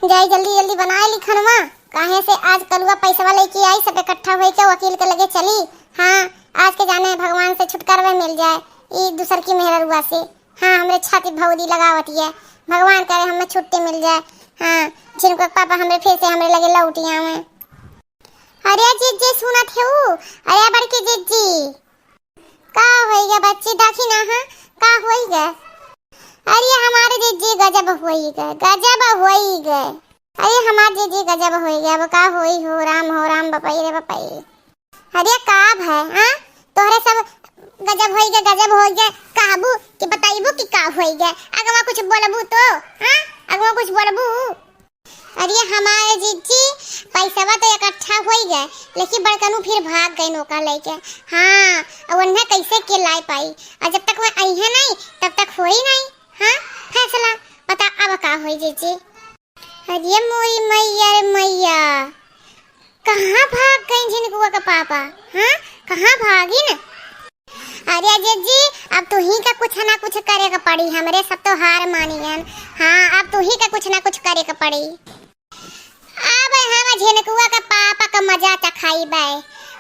जाई जल्दी जल्दी बनाए लिखनवा काहे से आज कलुआ पैसा लेके आई सब इकट्ठा होई के वकील के लगे चली। हाँ आज के जाने भगवान से छुटकारा मिल जाए ई दूसर की मेहरुआ से। हाँ हमरे छाती भौदी लगावती है भगवान करे हमें छुट्टी मिल जाए। हाँ जिनको पापा हमें फिर से हमें लगे लौटिया में। अरे जीजी सुनत है अरे बड़की जीजी का होइगा बच्ची देखी ना। हाँ का होइगा अरे हमारे जीजी गजब होइगा अरे हमारे जीजी गजब होइगा। अब का होई हो राम बपाई रे बपाई। अरे काब है हां तोहरे सब गजब होइगा काबू कि बताइबो कि का होइगा। अगवा कुछ बोलबू तो हां अगवा कुछ बोलबू। अरे हमारे जीजी पैसावा तो इकट्ठा होई गए लेकिन बड़कनू फिर भाग गए नौका लेके। हाँ अब उन्हें कैसे के लाई पाई और जब तक वह आई है नहीं तब तक होई नहीं। हाँ फैसला बता अब का होई जीजी। अरे मोरी मैया कहाँ भाग गई झिनकुआ का पापा। हाँ कहाँ भागी न। अरे जीजी अब तू ही का कुछ ना कुछ करे का पड़ी हमरे सब तो हार मानी है। हाँ अब तू ही का कुछ ना कुछ करे का पड़ी। अब हम झिनकुआ का पापा का मजा चखाई बे।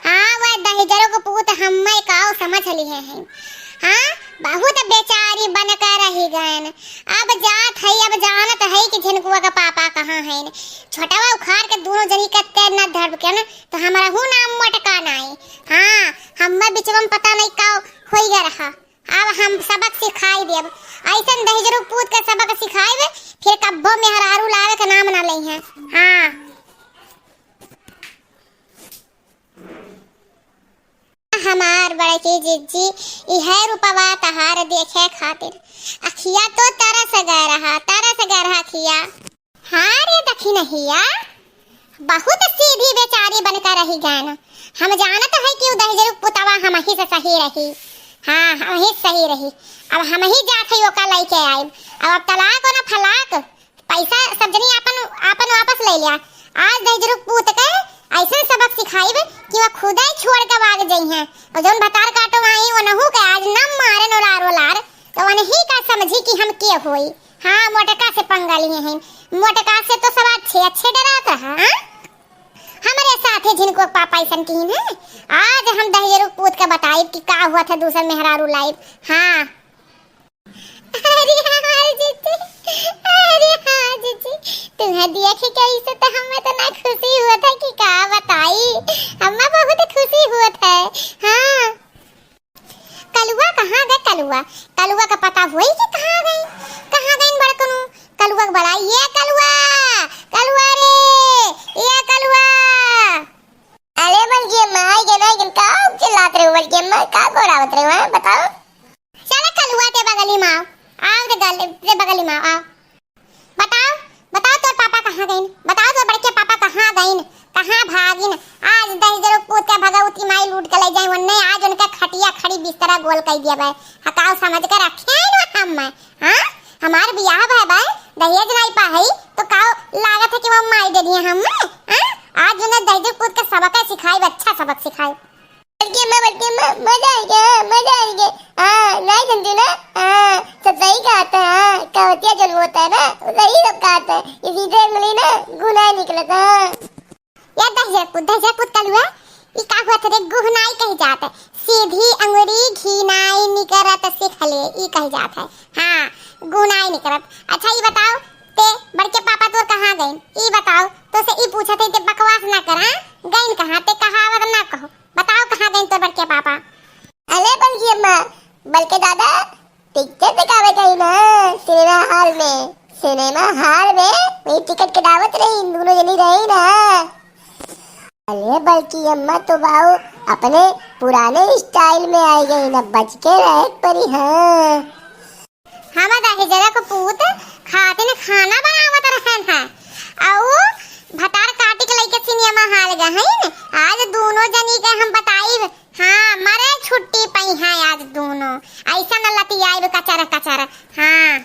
हाँ वह दहेजरों को पूत हमें काओ समझ ली है। हाँ बहुत बेचारी बनकर रही गए। अब जात है अब जानत है कि झिनकुआ का पापा कहाँ है। छोटावा उखाड़ के दोनों जनी का तेर न धर के न तो हमारा हूँ नाम मटका नहीं। हाँ हमें बिचवम पता नहीं का होई गया रहा। अब हम सबक सिखाई देब ऐसा दहेजरों पूत के सबक सिखाई फिर कब्बो में हरारू लावे का नाम ना लई है। हाँ हमार बड़े की जीजी यह रूपवा तहार देखे खातिर अखिया तो तरस गए रहा अखिया। हाँ रे दखी नहिया बहुत सीधी बेचारी बनकर रही गए। हम जानत है कि दहेजरू पुतवा हम ही से सही रही। हाँ हम ही सही रही अब हम ही जात है ओका लेके आइब। अब तलाक और फलाक पैसा सब जनी आपन वापस ले लिया। आज दहेजरू पुत के ऐसे सबक सिखाइब कि वह खुद ही छोड़ के भाग जाई हैं और जोन भतार काटो आई वो नहु के आज नम मारे नोलार तो वन ही का समझी कि हम के होई। हाँ मोटका से पंगा लिए हैं मोटका से तो सब अच्छे डरात रहा। हमारे साथ ही जिनको पापा ऐसा की है आज हम दहेजरू पूत का बताइब कि का हुआ था दूसर मेहरारू लाइव। हाँ अरे हाँ जीजी तुम्हें देख कैसे तो हमें तो ना खुशी हुआ था कि का बताई हमें बहुत खुशी हुआ था। हाँ कलुआ कहाँ गए कलुआ का पता हुई कि कहाँ गई बड़कनू कलुआ बड़ा ये कलुआ रे ये कलुआ। अरे बल्कि माई के नहीं का चिल्लात रहे हो बल्कि मैं का गोरावत रहे हो बताओ। चला कलुआ के बगली में आओ ते बगली में आओ बताओ तो पापा कहाँ गईन बताओ तो बड़के पापा कहाँ गईन कहाँ भागिन। आज दहेजरो पूत के भगवती माई लूट के ले जाए वन्ने आज उनका खटिया खड़ी बिस्तरा गोल कर दिया भाई। हकाओ समझ कर रखे हम हाँ हमार बियाह भाई भाई दहेज नहीं पाई तो काओ लागत है कि वो माई दे दिए हम। हाँ आज उन्हें दहेजरो पूत का सबक सिखाई अच्छा सबक सिखाई बल्कि मजा आ गया। हाँ नहीं समझे ना। हाँ सब सही कहता है। हाँ कहतिया जो होता है ना सही सब कहता है इसी से मिली ना गुनाह निकला था। या दहेजर पुत कलुआ ये का हुआ था रे गुनाह कही जाता है सीधी अंगुरी घिनाई निकरत सिखले ये कही जाता है। हाँ गुनाह निकरत। अच्छा ये बताओ ते बड़के पापा तो कहाँ गए ये बताओ तो से ये पूछा थे ते बकवास ना करा गईन कहाँ ते कहावत ना कहो बताओ कहाँ गए तो बड़के पापा। अरे बल्कि अम्मा बल्कि दादा पिक्चर दिखावे गई ना सिनेमा हॉल में वही टिकट की दावत रही दोनों जनी रही ना। अरे बल्कि अम्मा तो बाऊ अपने पुराने स्टाइल में आई गई ना बच के रह परी। हाँ हम दहेजरा को पूत खाते ने खाना बनावत रहन है और भतार काटी के लेके सिनेमा हॉल गए हैं आज दोनों जनी के हम बताइब। हाँ मरे छुट्टी पई है आज दोनों ऐसा न लतियाइब कचरा। हाँ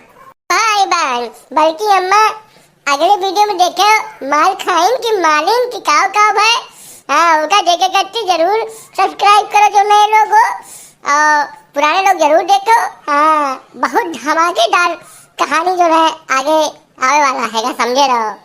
बाय बाय बल्कि अम्मा अगले वीडियो में देखो माल खाइन की मालिन की काव है। हाँ उनका देखे करती जरूर सब्सक्राइब करो जो नए लोग हो और पुराने लोग जरूर देखो। हाँ बहुत धमाकेदार कहानी जो है आगे आने वाला है समझे रहो।